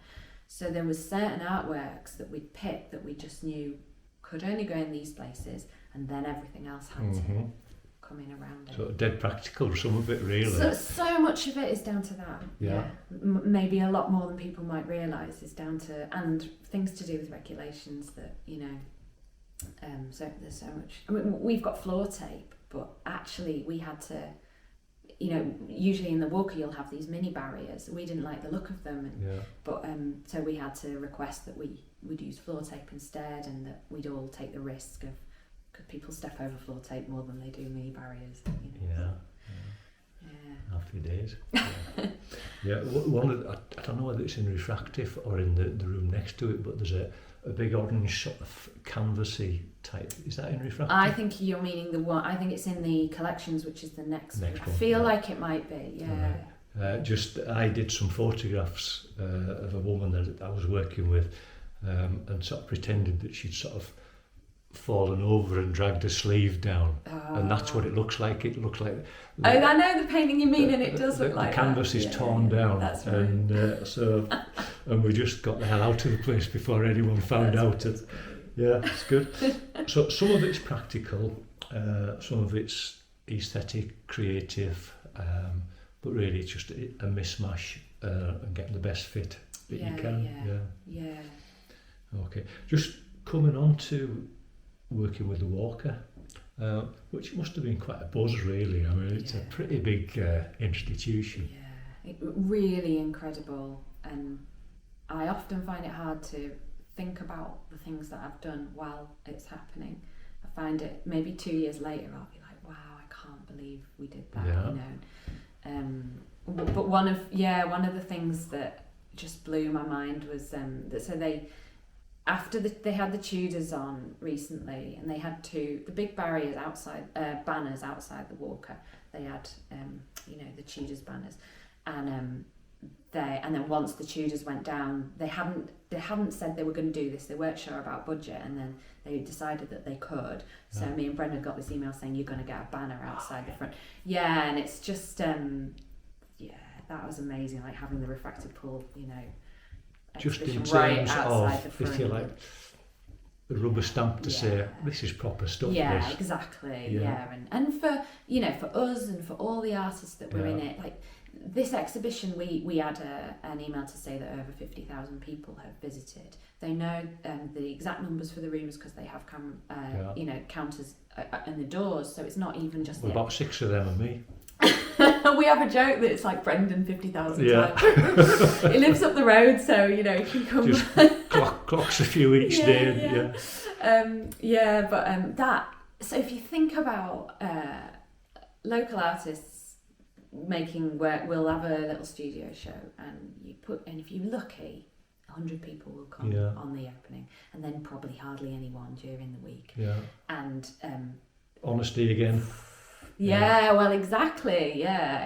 So there was certain artworks that we'd picked that we just knew could only go in these places, and then everything else had to come in around it. So dead practical, some of it, really. So much of it is down to that. Maybe a lot more than people might realise is down to, and things to do with regulations that, you know. So there's so much. I mean, we've got floor tape, but actually we had to, you know, usually in the Walker you'll have these mini barriers. We didn't like the look of them, but so we had to request that we would use floor tape instead, and that we'd all take the risk of, because people step over floor tape more than they do mini barriers. You know? Happy days. Yeah, one of I don't know whether it's in Refractive or in the room next to it, but there's a big orange sort of canvassy type. Is that in Refractive? I think you're meaning the one. I think it's in the collections, which is the next one. I feel like it might be. Yeah. Right. I did some photographs of a woman that I was working with, and sort of pretended that she'd sort of fallen over and dragged her sleeve down, and that's what it looks like. It looks like I know the painting you mean, and it does look like the canvas that. is torn down. That's right. And we just got the hell out of the place before anyone found out. Yeah, it's good. So some of it's practical, some of it's aesthetic, creative, but really it's just a mismatch and getting the best fit that you can. Yeah. Okay. Just coming on to working with the Walker, which must have been quite a buzz, really. I mean, it's a pretty big institution. Yeah, really incredible, and I often find it hard to think about the things that I've done while it's happening. I find it maybe 2 years later, I'll be like, wow, I can't believe we did that, you know. But one of the things that just blew my mind was after they had the Tudors on recently, and they had the big barriers outside, banners outside the Walker. They had, the Tudors banners, and then once the Tudors went down, they hadn't said they were going to do this. They weren't sure about budget, and then they decided that they could. So me and Brendan got this email saying you're going to get a banner outside the front. Yeah, and it's just that was amazing. Like having the Refractive Pool, just in terms right of, if you like, the rubber stamp to say this is proper stuff. Yeah, exactly. Yeah, and for for us and for all the artists that were in it, like this exhibition, we had an email to say that over 50,000 people have visited. They know the exact numbers for the rooms because they have counters in the doors, so it's not even just about 6 of them and me. We have a joke that it's like Brendan 50,000 times. He lives up the road, so he can come. Just clocks a few each day. That. So if you think about local artists making work, we'll have a little studio show, and if you're lucky, 100 people will come on the opening, and then probably hardly anyone during the week. Yeah. And honesty again. Yeah, well, exactly. Yeah,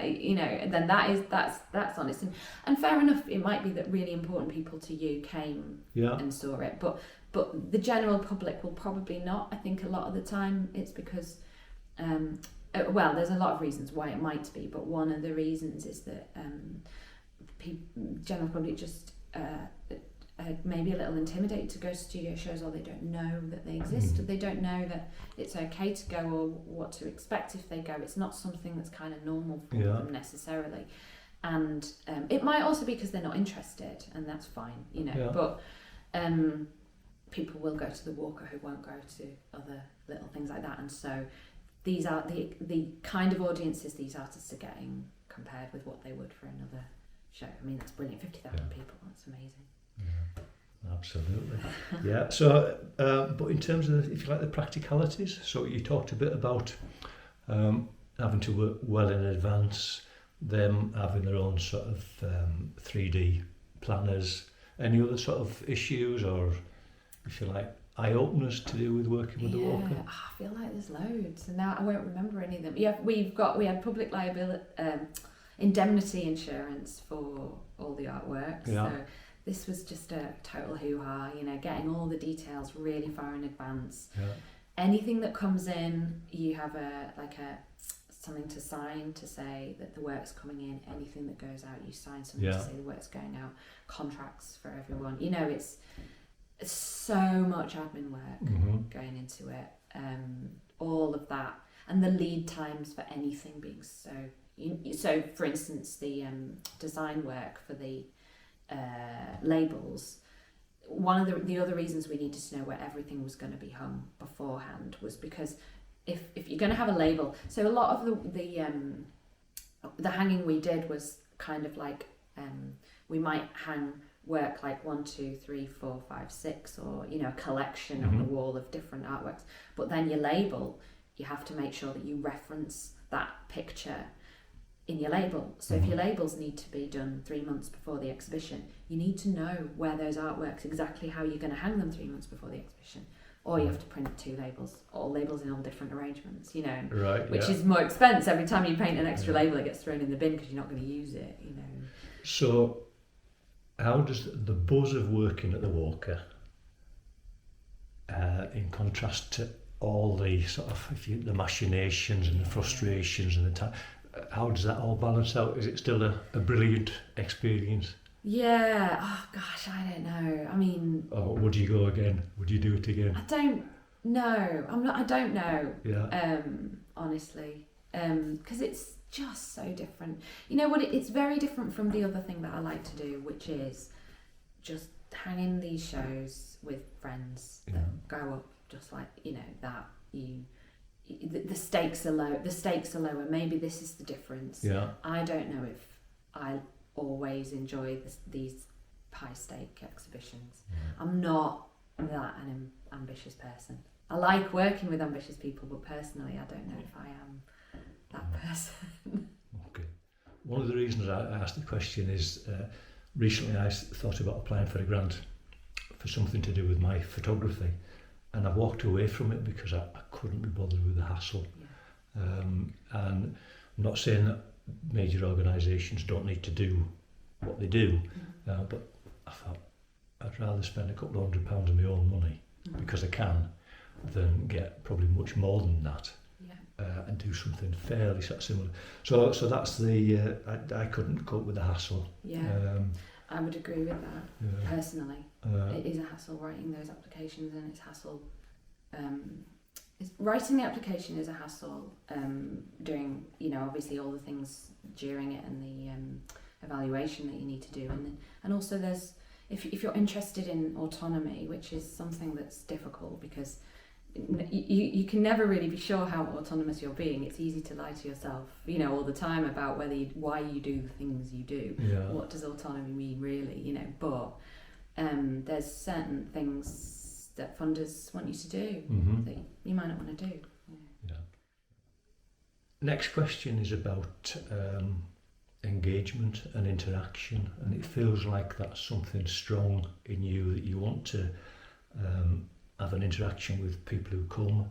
then that's honest, and fair enough. It might be that really important people to you came and saw it, but the general public will probably not. I think a lot of the time it's because, there's a lot of reasons why it might be, but one of the reasons is that general public just maybe a little intimidated to go to studio shows, or they don't know that they exist, or they don't know that it's okay to go, or what to expect if they go. It's not something that's kind of normal for them necessarily, and it might also be because they're not interested, and that's fine, but people will go to the Walker who won't go to other little things like that, and so these are the kind of audiences these artists are getting compared with what they would for another show. I mean, that's brilliant. 50,000 people, that's amazing. Yeah, absolutely. Yeah. So, but in terms of, if you like, the practicalities, so you talked a bit about having to work well in advance, them having their own sort of 3D planners. Any other sort of issues, or if you like, eye openers to do with working with the Walker? I feel like there's loads, and now I won't remember any of them. Yeah, we had public liability, indemnity insurance for all the artwork. Yeah. So this was just a total hoo-ha, getting all the details really far in advance. Yeah. Anything that comes in, you have something to sign to say that the work's coming in. Anything that goes out, you sign something to say the work's going out. Contracts for everyone. It's so much admin work going into it. All of that, and the lead times for anything being so. So, for instance, the design work for the labels, one of the other reasons we needed to know where everything was going to be hung beforehand was because if you're going to have a label, so a lot of the hanging we did was kind of like we might hang work like 1, 2, 3, 4, 5, 6, or a collection on the wall of different artworks, but then your label, you have to make sure that you reference that picture in your label. So if your labels need to be done 3 months before the exhibition, you need to know where those artworks, exactly how you're going to hang them 3 months before the exhibition. Or you have to print 2 labels, all labels in all different arrangements, you know, right, which is more expense. Every time you paint an extra label, it gets thrown in the bin because you're not going to use it, you know. So how does the buzz of working at the Walker, in contrast to all the sort of the machinations and the frustrations and the time, how does that all balance out? Is it still a brilliant experience? Yeah, oh gosh, I don't know. I mean... Or would you go again? Would you do it again? I don't know. I don't know, yeah. Honestly. Because it's just so different. You know what, it's very different from the other thing that I like to do, which is just hanging these shows with friends that go up just like, you know, that the stakes are low. The stakes are lower. Maybe this is the difference. Yeah. I don't know if I always enjoy these high stake exhibitions. I'm not that an ambitious person. I like working with ambitious people, but personally I don't know if I am that person. Okay. One of the reasons I asked the question is recently I thought about applying for a grant for something to do with my photography, and I walked away from it because I couldn't be bothered with the hassle. And I'm not saying that major organisations don't need to do what they do, but I thought I'd rather spend a couple of £100 of my own money because I can, than get probably much more than that and do something fairly sort of similar. So that's the I couldn't cope with the hassle. I would agree with that. Personally, it is a hassle writing those applications, and it's hassle. Writing the application is a hassle. Doing, you know, obviously all the things during it and the evaluation that you need to do, and also there's if you're interested in autonomy, which is something that's difficult because you can never really be sure how autonomous you're being. It's easy to lie to yourself, you know, all the time about why you do the things you do. What does autonomy mean really, you know? But there's certain things that funders want you to do that you might not want to do. Next question is about engagement and interaction, and it feels like that's something strong in you, that you want to have an interaction with people who come,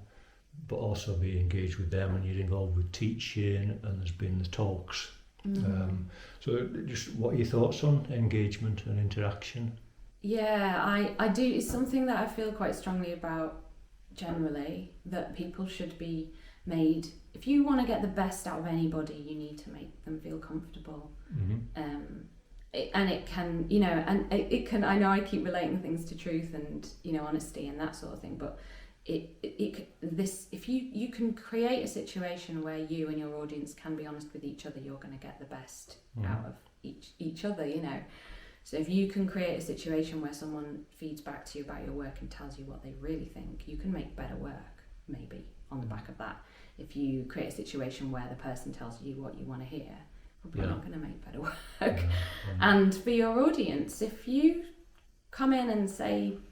but also be engaged with them, and you're involved with teaching, and there's been the talks. So just what are your thoughts on engagement and interaction? I do. It's something that I feel quite strongly about generally, that people should be made, if you want to get the best out of anybody, you need to make them feel comfortable. And it can, you know, and it can, I know I keep relating things to truth and, you know, honesty and that sort of thing, but if you can create a situation where you and your audience can be honest with each other, you're going to get the best out of each other, you know. So if you can create a situation where someone feeds back to you about your work and tells you what they really think, you can make better work, maybe, on the back of that. If you create a situation where the person tells you what you want to hear, probably not going to make better work. And for your audience, if you come in and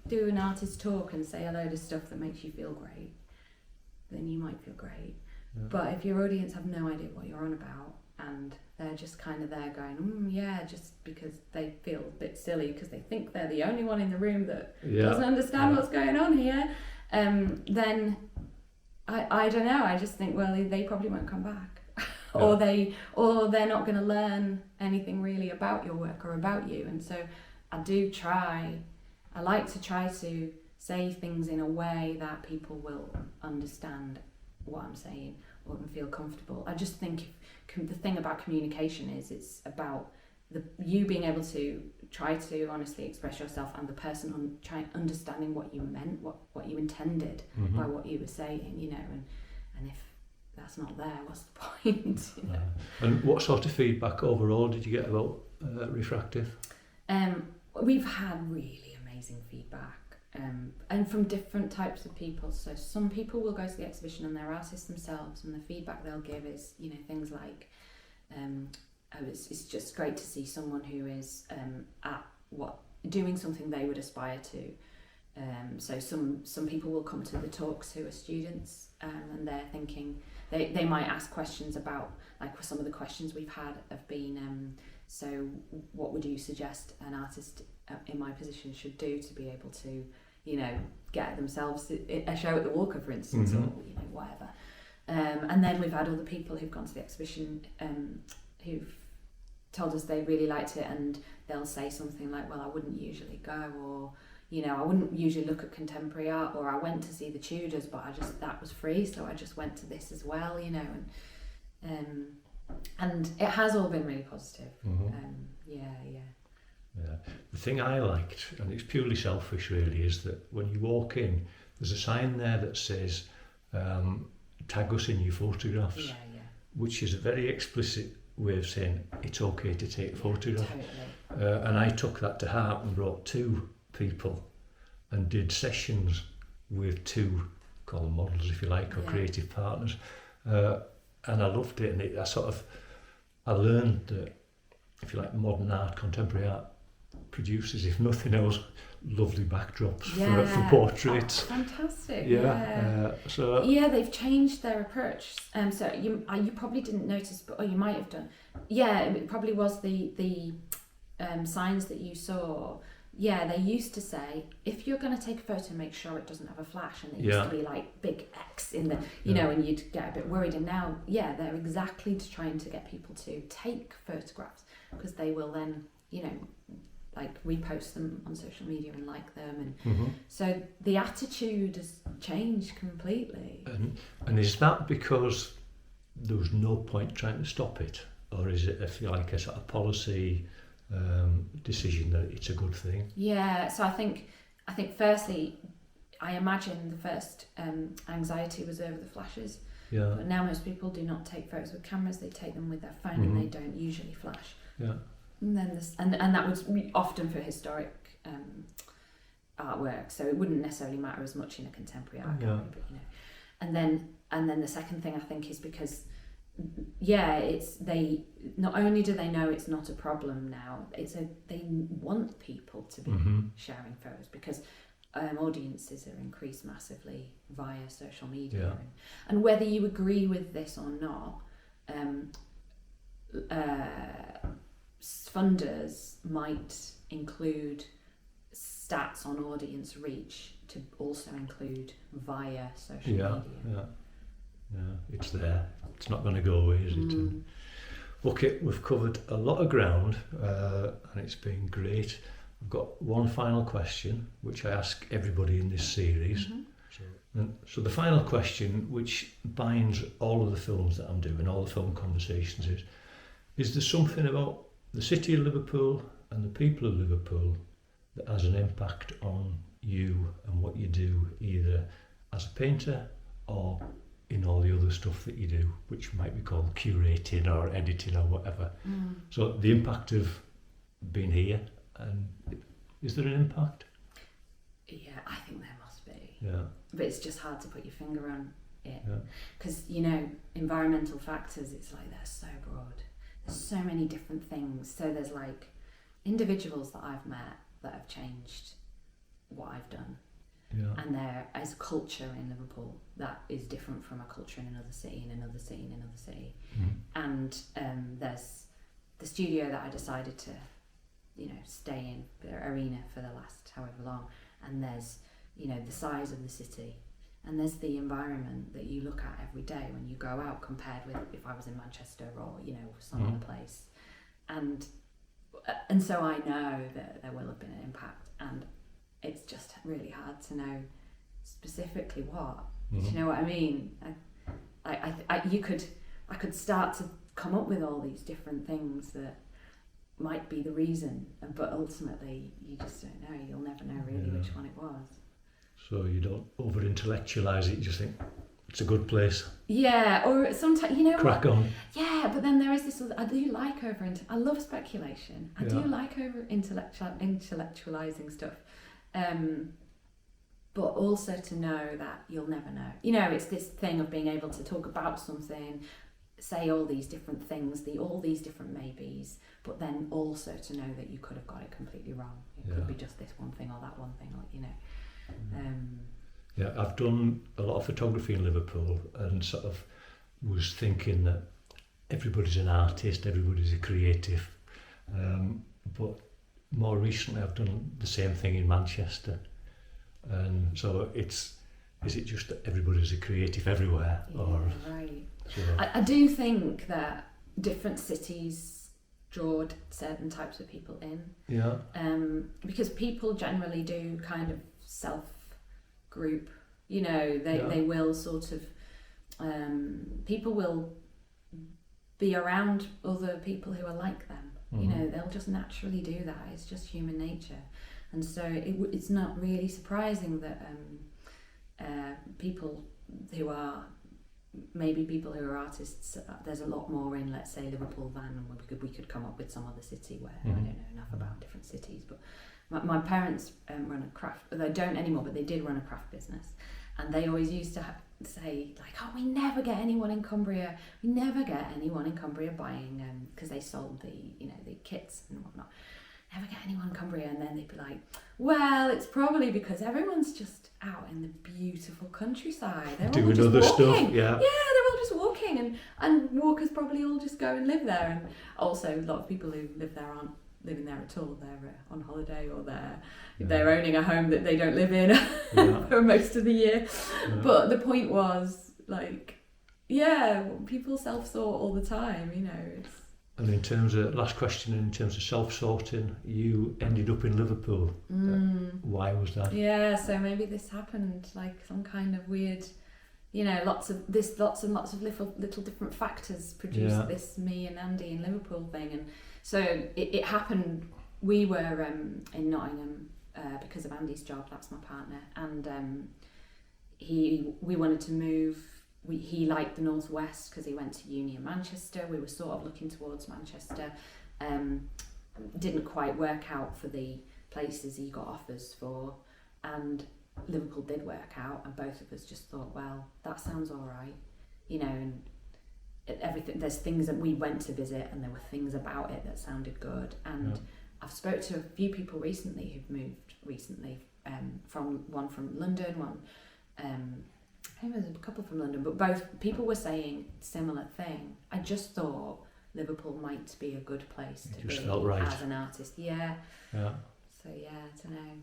do an artist talk and say a load of stuff that makes you feel great, then you might feel great. But if your audience have no idea what you're on about, and they're just kind of there going, just because they feel a bit silly because they think they're the only one in the room that doesn't understand what's going on here, then I don't know, I just think, well, they probably won't come back. Or they're not going to learn anything really about your work or about you. And so I like to try to say things in a way that people will understand what I'm saying or feel comfortable. I just think the thing about communication is it's about you being able to try to honestly express yourself, and the person understanding what you meant, what you intended by what you were saying, you know, and if that's not there, what's the point? You know? And what sort of feedback overall did you get about Refractive? We've had really amazing feedback, and from different types of people. So some people will go to the exhibition and they're artists themselves, and the feedback they'll give is, you know, things like, it's just great to see someone who is doing something they would aspire to, So some people will come to the talks who are students, and they're thinking, they might ask questions about, like some of the questions we've had have been, so what would you suggest an artist in my position should do to be able to, get themselves a show at the Walker, for instance, or whatever. And then we've had other people who've gone to the exhibition who've told us they really liked it, and they'll say something like, well, I wouldn't usually go, or I wouldn't usually look at contemporary art, or I went to see the Tudors, but that was free, so I just went to this as well, and it has all been really positive. Yeah. The thing I liked, and it's purely selfish really, is that when you walk in, there's a sign there that says, tag us in your photographs, which is a very explicit way of saying it's okay to take photographs. Totally. And I took that to heart and brought 2 people and did sessions with 2, call them models if you like, or creative partners. And I loved it, and I learned that, if you like, modern art, contemporary art, produces, if nothing else, lovely backdrops for portraits. Oh, fantastic. They've changed their approach. So you probably didn't notice, or you might have done. Yeah, it probably was the signs that you saw. Yeah, they used to say, if you're going to take a photo, make sure it doesn't have a flash. And it used to be like big X in the, and you'd get a bit worried. And now, they're exactly trying to get people to take photographs, because they will then, like repost them on social media and like them. And so the attitude has changed completely. And is that because there was no point trying to stop it? Or is it, if you like, a sort of policy decision that it's a good thing? Yeah, so I think firstly, I imagine the first anxiety was over the flashes. Yeah. But now most people do not take photos with cameras; they take them with their phone, and they don't usually flash. Yeah. And then and that was often for historic artwork, so it wouldn't necessarily matter as much in a contemporary art gallery. But and then the second thing I think is because. It's they not only do they know it's not a problem now, they want people to be sharing photos, because audiences are increased massively via social media, and whether you agree with this or not, funders might include stats on audience reach to also include via social media. Yeah, it's there. It's not going to go away, is it? Okay, we've covered a lot of ground, and it's been great. I've got one final question, which I ask everybody in this series. So the final question, which binds all of the films that I'm doing, all the film conversations, is there something about the city of Liverpool and the people of Liverpool that has an impact on you and what you do, either as a painter or in all the other stuff that you do, which might be called curating or editing or whatever. So the impact of being here, and is there an impact? Yeah, I think there must be. Yeah. But it's just hard to put your finger on it. Because, environmental factors, it's like they're so broad. There's so many different things. So there's like individuals that I've met that have changed what I've done. Yeah. And there is a culture in Liverpool that is different from a culture in another city, in another city, in another city. And there's the studio that I decided to, stay in, the arena for the last however long. And there's, the size of the city. And there's the environment that you look at every day when you go out, compared with if I was in Manchester or, some other place. And so I know that there will have been an impact, and it's just really hard to know specifically what. Do you know what I mean? I could start to come up with all these different things that might be the reason, but ultimately you just don't know. You'll never know really which one it was. So you don't over-intellectualise it, you just think it's a good place. Yeah, or sometimes, crack on. Yeah, but then there is this, I do like I love speculation. I do like over-intellectualising stuff. But also to know that you'll never know. It's this thing of being able to talk about something, say all these different things, all these different maybes, but then also to know that you could have got it completely wrong. It could be just this one thing or that one thing, or Yeah, I've done a lot of photography in Liverpool and sort of was thinking that everybody's an artist, everybody's a creative. But more recently I've done the same thing in Manchester. And so is it just that everybody's a creative everywhere? Yeah, or right. So, I do think that different cities draw certain types of people in. yeah. Because people generally do kind of self-group. You know, they will sort of... people will be around other people who are like them. Mm-hmm. You know, they'll just naturally do that. It's just human nature. And so it's not really surprising that people who are artists, there's a lot more in, let's say, Liverpool than we could come up with some other city where I don't know enough about different cities. But my parents run a craft, they don't anymore, but they did run a craft business, and they always used to say like, oh, we never get anyone in Cumbria buying, because they sold the kits and whatnot. Never get anyone in Cumbria, and then they'd be like, well, it's probably because everyone's just out in the beautiful countryside. They're all Doing just other walking. stuff, yeah. Yeah, they're all just walking, and walkers probably all just go and live there. And also, a lot of people who live there aren't living there at all. They're on holiday, or they're owning a home that they don't live in for most of the year. Yeah. But the point was, like, yeah, people self-sort all the time, you know. And in terms of, last question, in terms of self-sorting, you ended up in Liverpool. Why was that? Yeah, so maybe this happened, like some kind of weird, you know, lots and lots of little different factors produced this me and Andy in Liverpool thing. And so it happened, we were in Nottingham because of Andy's job, that's my partner, and we wanted to move. He liked the northwest because he went to uni in Manchester. We were sort of looking towards Manchester. Didn't quite work out for the places he got offers for, and Liverpool did work out, and both of us just thought, well, that sounds all right, you know. And everything, there's things that we went to visit, and there were things about it that sounded good. And I've spoke to a few people recently who've moved recently, from London, one. I think there's a couple from London, but both people were saying similar thing. I just thought Liverpool might be a good place to be as an artist. Yeah. Yeah. So yeah, I don't know.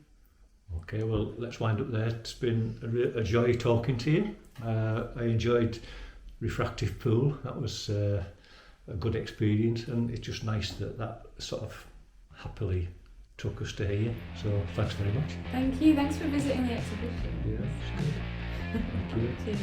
Okay, well, let's wind up there. It's been a joy talking to you. I enjoyed Refractive Pool. That was a good experience, and it's just nice that sort of happily took us to here. So thanks very much. Thank you. Thanks for visiting the exhibition. Yeah. Thank you. Cheers.